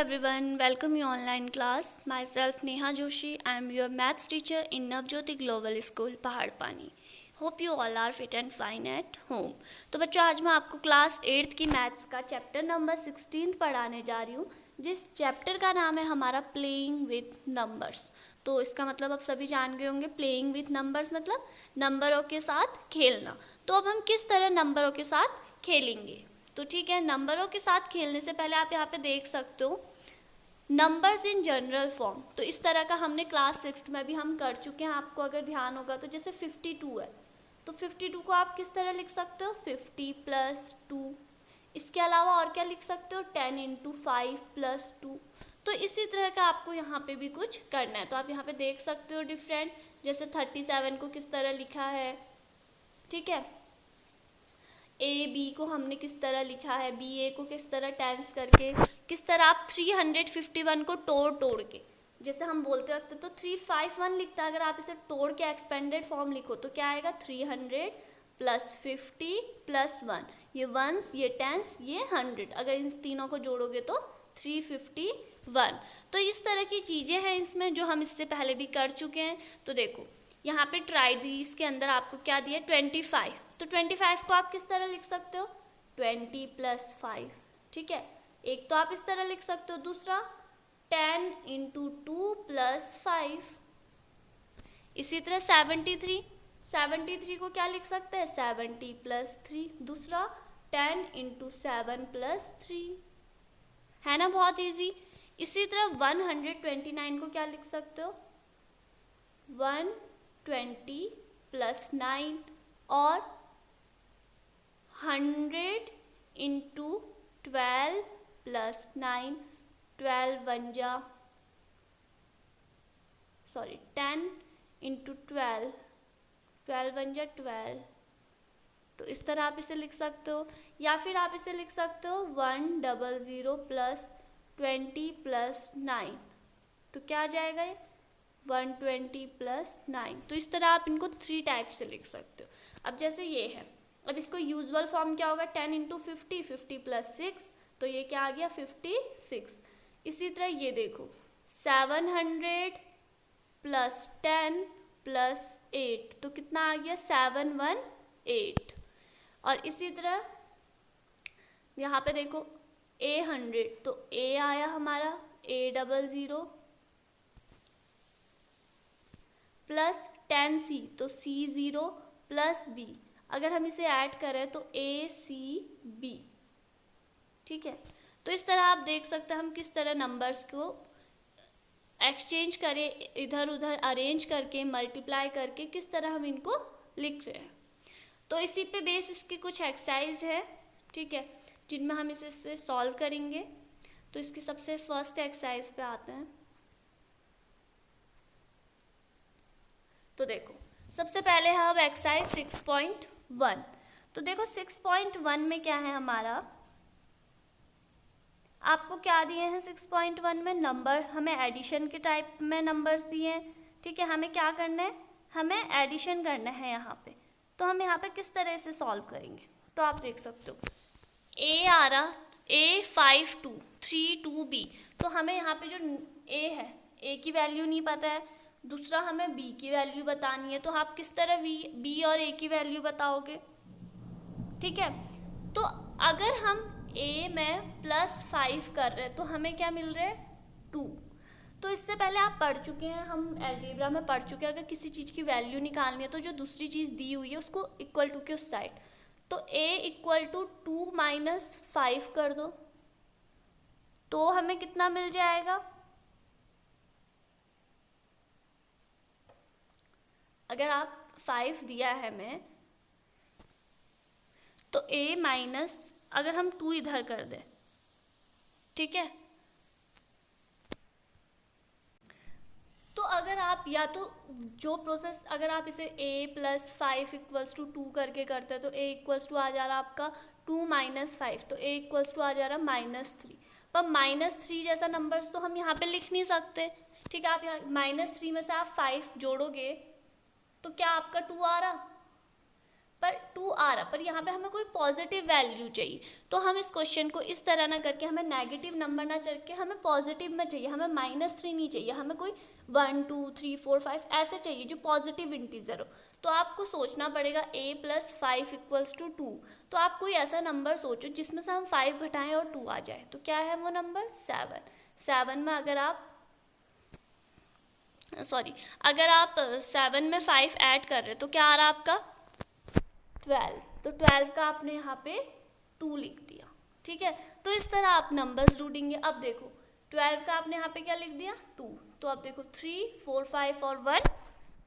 everyone, welcome you online class. Myself Neha Joshi. I am your maths teacher in Navjyoti Global School, Pahadpani. Hope you all are fit and fine at home. तो बच्चों आज मैं आपको class 8th की maths का chapter number 16 पढ़ाने जा रही हूँ, जिस चैप्टर का नाम है हमारा प्लेइंग विथ नंबर्स। तो इसका मतलब आप सभी जान गए होंगे, प्लेइंग विथ नंबर्स मतलब नंबरों के साथ खेलना। तो अब हम किस तरह नंबरों के साथ खेलेंगे, तो ठीक है, नंबरों के साथ खेलने से पहले आप यहाँ पे देख सकते हो नंबर्स इन जनरल फॉर्म। तो इस तरह का हमने क्लास 6 में भी हम कर चुके हैं, आपको अगर ध्यान होगा तो। जैसे 52 है तो 52 को आप किस तरह लिख सकते हो, 50 + 2। इसके अलावा और क्या लिख सकते हो, 10 × 5 + 2। तो इसी तरह का आपको यहाँ पे भी कुछ करना है। तो आप यहाँ पे देख सकते हो डिफरेंट, जैसे 37 को किस तरह लिखा है, ठीक है। ए बी को हमने किस तरह लिखा है, बी ए को किस तरह टेंस करके, किस तरह आप 351 को तोड़ के, जैसे हम बोलते वक्त तो 351 लिखता है, अगर आप इसे तोड़ के एक्सपेंडेड फॉर्म लिखो तो क्या आएगा, 300 + 50 + 1। ये वंस, ये टेंस, ये 100, अगर इन तीनों को जोड़ोगे तो 351। तो इस तरह की चीज़ें हैं इसमें जो हम इससे पहले भी कर चुके हैं। तो देखो यहाँ पे ट्राई दीज के अंदर आपको क्या दिया, 25। तो 25 को आप किस तरह लिख सकते हो, 20 + 5, ठीक है। एक तो आप इस तरह लिख सकते हो, दूसरा 10 × 2 + 5। इसी तरह 73 को क्या लिख सकते हैं, 70 + 3, दूसरा 10 × 7 + 3, है ना, बहुत इजी। इसी तरह 129 को क्या लिख सकते हो, 120 + 9, और 100 × 12 + 9, 10 × 12, 12 × 12। तो इस तरह आप इसे लिख सकते हो, या फिर आप इसे लिख सकते हो 100 + 20 + 9। तो क्या आ जाएगा ये, 120 + 9। तो इस तरह आप इनको 3 टाइप से लिख सकते हो। अब जैसे ये है, अब इसको यूजुअल फॉर्म क्या होगा, 10 × 50, 50 + 6, तो ये क्या आ गया, 56। इसी तरह ये देखो 700 + 10 + 8, तो कितना आ गया, 718। और इसी तरह यहाँ पे देखो A100, तो A आया हमारा A00 + 10C, तो C0 + B। अगर हम इसे ऐड करें तो ACB, ठीक है। तो इस तरह आप देख सकते हैं हम किस तरह नंबर्स को एक्सचेंज करें, इधर उधर अरेंज करके, मल्टीप्लाई करके, किस तरह हम इनको लिख रहे हैं। तो इसी पे बेस इसकी कुछ एक्सरसाइज है, ठीक है, जिनमें हम इसे सॉल्व करेंगे। तो इसकी सबसे फर्स्ट एक्सरसाइज पे आते हैं। तो देखो सबसे पहले है अब एक्सरसाइज 6.1। तो देखो 6.1 में क्या है हमारा, आपको क्या दिए हैं 6.1 में, नंबर हमें एडिशन के टाइप में नंबर्स दिए हैं, ठीक है। हमें क्या करना है, हमें एडिशन करना है यहाँ पे। तो हम यहाँ पे किस तरह से सॉल्व करेंगे, तो आप देख सकते हो A आ रहा, A5232B। तो हमें यहाँ पे जो A है, A की वैल्यू नहीं पता है, दूसरा हमें B की वैल्यू बतानी है। तो आप किस तरह B और A की वैल्यू बताओगे, ठीक है। तो अगर हम A में +5 कर रहे हैं तो हमें क्या मिल रहा है, 2। तो इससे पहले आप पढ़ चुके हैं, हम अलजेब्रा में पढ़ चुके हैं, अगर किसी चीज़ की वैल्यू निकालनी है तो जो दूसरी चीज़ दी हुई है उसको इक्वल टू के उस साइड, तो A = 2 - 5 कर दो, तो हमें कितना मिल जाएगा, अगर आप 5 दिया है हमें तो A माइनस, अगर हम 2 इधर कर दें, ठीक है। तो अगर आप या तो जो प्रोसेस, अगर आप इसे A + 5 = 2 करके करते हैं तो A = आ जा रहा आपका 2 - 5, तो A = आ जा रहा -3। पर -3 जैसा नंबर्स तो हम यहाँ पे लिख नहीं सकते, ठीक है। आप यहाँ -3 में से आप 5 जोड़ोगे तो क्या आपका 2 आ रहा, पर 2 आ रहा, पर यहाँ पे हमें कोई पॉजिटिव वैल्यू चाहिए। तो हम इस क्वेश्चन को इस तरह ना करके, हमें नेगेटिव नंबर ना चल के हमें पॉजिटिव में चाहिए, हमें -3 नहीं चाहिए, हमें कोई 1 2 3 4 5 ऐसे चाहिए जो पॉजिटिव इंटीजर हो। तो आपको सोचना पड़ेगा a + 5 = 2। तो आप कोई ऐसा नंबर सोचो जिसमें से हम 5 घटाएं और 2 आ जाए। तो क्या है वो नंबर? 7 में अगर आप अगर आप 7 में 5 ऐड कर रहे हैं तो क्या आ रहा है आपका? 12। तो 12 का आपने यहाँ पे 2 लिख दिया, ठीक है। तो इस तरह आप नंबर्स ढूंढेंगे। अब देखो 12 का आपने यहाँ पे क्या लिख दिया? 2। तो अब देखो 3 4 5 और 1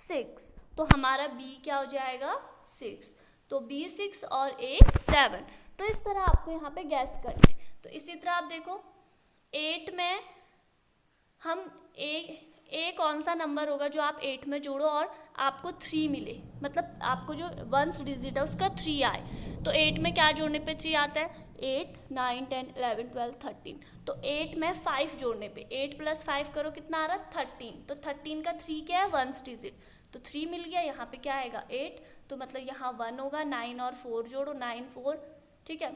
6। तो हमारा B क्या हो जाएगा? 6। तो B 6 और A 7। तो इस तरह आपको यहाँ पे गैस करना है। तो इसी तरह आप देखो 8 में हम ए कौन सा नंबर होगा जो आप 8 में जोड़ो और आपको 3 मिले, मतलब आपको जो 1 डिजिट है उसका 3 आए। तो 8 में क्या जोड़ने पे 3 आता है? 8 9 10 11 12 13। तो 8 में 5 जोड़ने पे 8 + 5 करो, कितना आ रहा? 13। तो 13 का 3 क्या है? 1 डिजिट। तो 3 मिल गया। यहाँ पे क्या आएगा? 8। तो मतलब यहाँ 1 होगा। 9 और 4 जोड़ो, 9 4, ठीक है,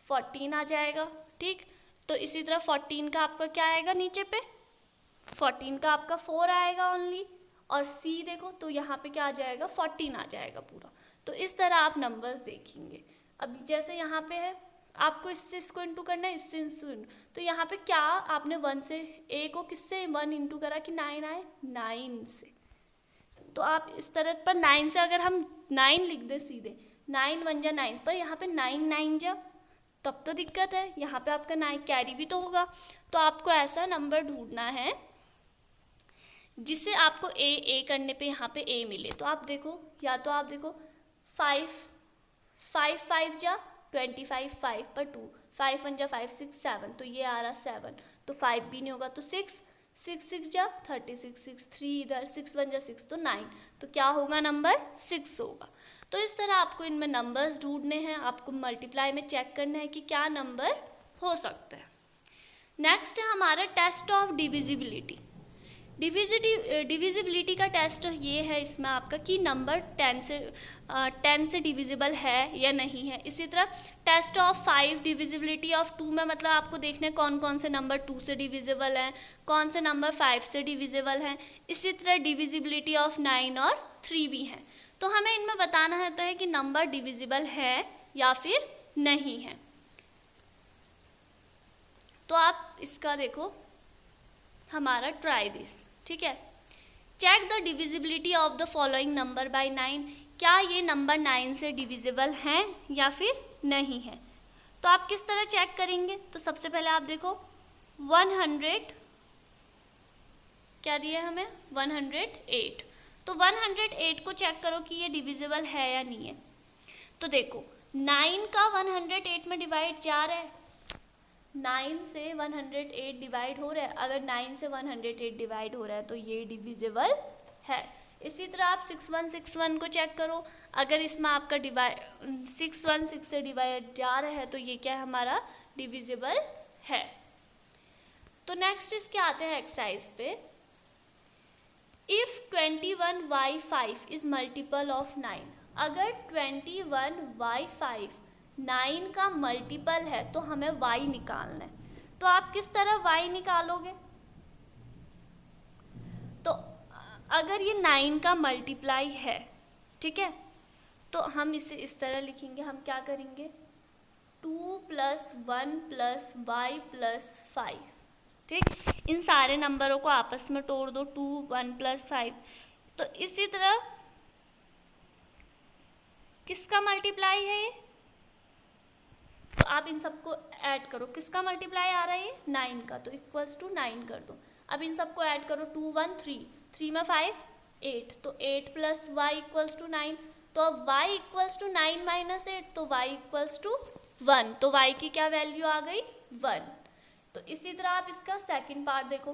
14 आ जाएगा, ठीक। तो इसी तरह 14 का आपका क्या आएगा नीचे पे? 14 का आपका 4 आएगा ओनली। और C देखो तो यहाँ पे क्या आ जाएगा? 14 आ जाएगा पूरा। तो इस तरह आप नंबर्स देखेंगे। अब जैसे यहाँ पे है, आपको इससे इसको इंटू करना है, इससे इसको इंटू। तो यहाँ पे क्या आपने 1 से A को किससे 1 इंटू करा कि 9 आए? 9 से। तो आप इस तरह पर 9 से अगर हम 9 लिख दे सीधे, 9 1 जा 9, पर यहाँ पे 9 9 जा, तब तो दिक्कत है। यहाँ पे आपका 9 कैरी भी तो होगा। तो आपको ऐसा नंबर ढूंढना है जिससे आपको ए करने पे यहाँ पे A मिले। तो आप देखो, या तो आप देखो 5 5 5 जा 25, 5 पर 2, 5 1 जा 5 6 7, तो ये आ रहा 7। तो 5 भी नहीं होगा तो 6 6 6 जा 36, 6 3 इधर, 6 1 जा 6, तो 9। तो क्या होगा? नंबर 6 होगा। तो इस तरह आपको इनमें नंबर्स ढूंढने हैं, आपको मल्टीप्लाई में चेक करना है कि क्या नंबर हो सकता है। नेक्स्ट है हमारा टेस्ट ऑफ डिविजिबिलिटी। डिविजिबिलिटी का टेस्ट ये है इसमें आपका कि नंबर 10 से डिविजिबल है या नहीं है। इसी तरह टेस्ट ऑफ 5 डिविजिबिलिटी ऑफ 2 में मतलब आपको देखना है कौन कौन से नंबर 2 से डिविजिबल हैं, कौन से नंबर 5 से डिविजिबल हैं। इसी तरह डिविजिबिलिटी ऑफ 9 और 3 भी हैं। तो हमें इनमें बताना होता है कि नंबर डिविजिबल है या फिर नहीं है। तो आप इसका देखो हमारा ट्राई दिस, ठीक है। Check the divisibility of the following number by 9। क्या ये नंबर 9 से डिविजिबल हैं या फिर नहीं है। तो आप किस तरह चेक करेंगे? तो सबसे पहले आप देखो 100 क्या दिया हमें? 108। तो 108 को चेक करो कि ये डिविजिबल है या नहीं है। तो देखो 9 का 108 में डिवाइड जा रहा है, 9 से 108 डिवाइड हो रहा है। अगर 9 से 108 डिवाइड हो रहा है तो ये डिविजिबल है। इसी तरह आप 6161 को चेक करो, अगर इसमें आपका डिवाइड 616 से डिवाइड जा रहा है तो ये क्या है? हमारा डिविजिबल है। तो नेक्स्ट इसके आते हैं एक्सरसाइज पे। If 21y5 is multiple of 9, अगर 21y5 9 का मल्टीपल है तो हमें y निकालना है। तो आप किस तरह y निकालोगे? तो अगर ये 9 का मल्टीप्लाई है, ठीक है, तो हम इसे इस तरह लिखेंगे। हम क्या करेंगे? 2 + 1 + y + 5, ठीक। इन सारे नंबरों को आपस में तोड़ दो, 2 1 + 5। तो इसी तरह किसका मल्टीप्लाई है ये? तो आप इन सबको ऐड करो, किसका मल्टीप्लाई आ रहा है ये? 9 का। तो = 9 कर दो। अब इन सबको ऐड करो, 2 1 3, 3 में 5 8, तो 8 + y = 9। तो अब y = 9 - 8, तो y = 1। तो y की क्या वैल्यू आ गई? 1। तो इसी तरह आप इसका सेकंड पार्ट देखो,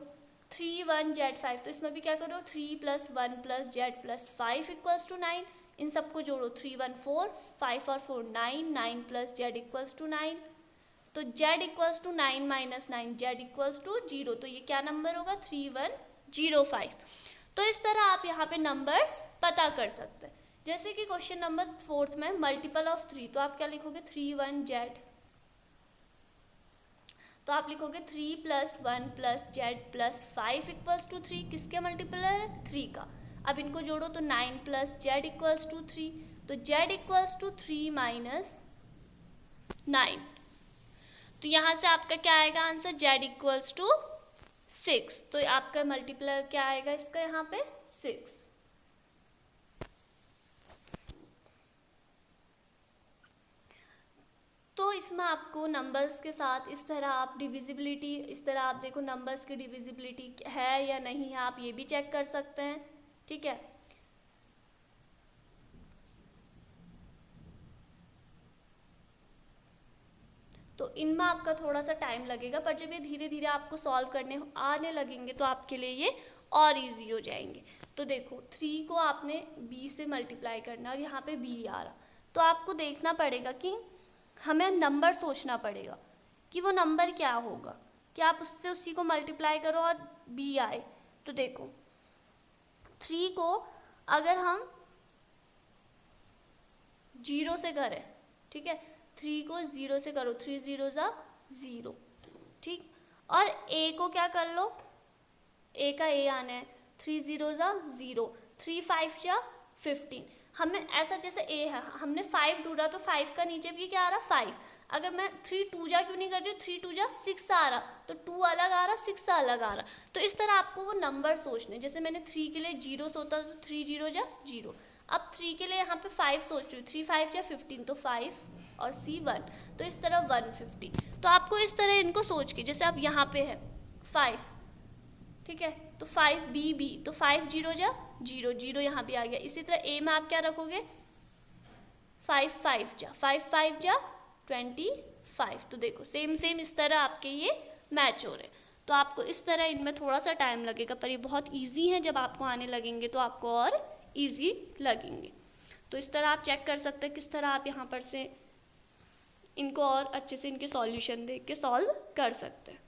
3 1 z 5, तो इसमें भी क्या करो? 3 + 1 + z + 5 = 9। इन सबको जोड़ो, 3 1 4, 5 और 4 9, 9 + z = 9। तो z = 9 - 9, z = 0। तो ये क्या नंबर होगा? 3105। तो इस तरह आप यहाँ पे नंबर्स पता कर सकते हैं। जैसे कि क्वेश्चन नंबर 4 में मल्टीपल ऑफ 3, तो आप क्या लिखोगे 3 1 z, तो आप लिखोगे 3 + 1 + z + 5 = 3। किसके मल्टीपल है? 3 का। अब इनको जोड़ो तो 9 + z = 3, तो z = 3 - 9, तो यहाँ से आपका क्या आएगा आंसर? z = 6, तो आपका मल्टीप्लायर क्या आएगा इसका यहाँ पे? 6। तो इसमें आपको नंबर्स के साथ इस तरह आप डिविजिबिलिटी, इस तरह आप देखो नंबर्स की डिविजिबिलिटी है या नहीं है, आप ये भी चेक कर सकते हैं। ठीक है, तो इनमें आपका थोड़ा सा टाइम लगेगा, पर जब ये धीरे धीरे आपको सॉल्व करने आने लगेंगे तो आपके लिए ये और इजी हो जाएंगे। तो देखो 3 को आपने b से मल्टीप्लाई करना और यहाँ पे b आ रहा, तो आपको देखना पड़ेगा कि हमें नंबर सोचना पड़ेगा कि वो नंबर क्या होगा, कि आप उससे उसी को मल्टीप्लाई करो और b आए। तो देखो 3 को अगर हम 0 से करें, ठीक है, 3 को 0 से करो, 3 0 = 0, ठीक। और a को क्या कर लो, a का a आना है, 3 0 = 0, 3 5 = 15। हमें ऐसा जैसे a है, हमने 5 ढूंढा तो 5 का नीचे भी क्या आ रहा? 5। अगर मैं 3 2 जा क्यों नहीं कर रही हूँ? 3 2 जा 6 आ रहा, तो 2 अलग आ रहा, 6 अलग आ रहा। तो इस तरह आपको वो नंबर सोचने, जैसे मैंने 3 के लिए 0 सोचा तो 3 0 = 0। अब 3 के लिए यहाँ पे 5 सोच रही हूँ, 3 5 = 15, तो 5 और c 1, तो इस तरह 150। तो आपको इस तरह इनको सोच के, जैसे आप यहाँ पे है 5, ठीक है, तो 5 b, तो 5 0 = 0, 0 यहाँ भी आ गया। इसी तरह a में आप क्या रखोगे? 5 5 = 25। तो देखो सेम इस तरह आपके ये मैच हो रहे। तो आपको इस तरह इनमें थोड़ा सा टाइम लगेगा, पर ये बहुत इजी है। जब आपको आने लगेंगे तो आपको और इजी लगेंगे। तो इस तरह आप चेक कर सकते हैं किस तरह आप यहाँ पर से इनको और अच्छे से इनके सॉल्यूशन देख के सॉल्व कर सकते हैं।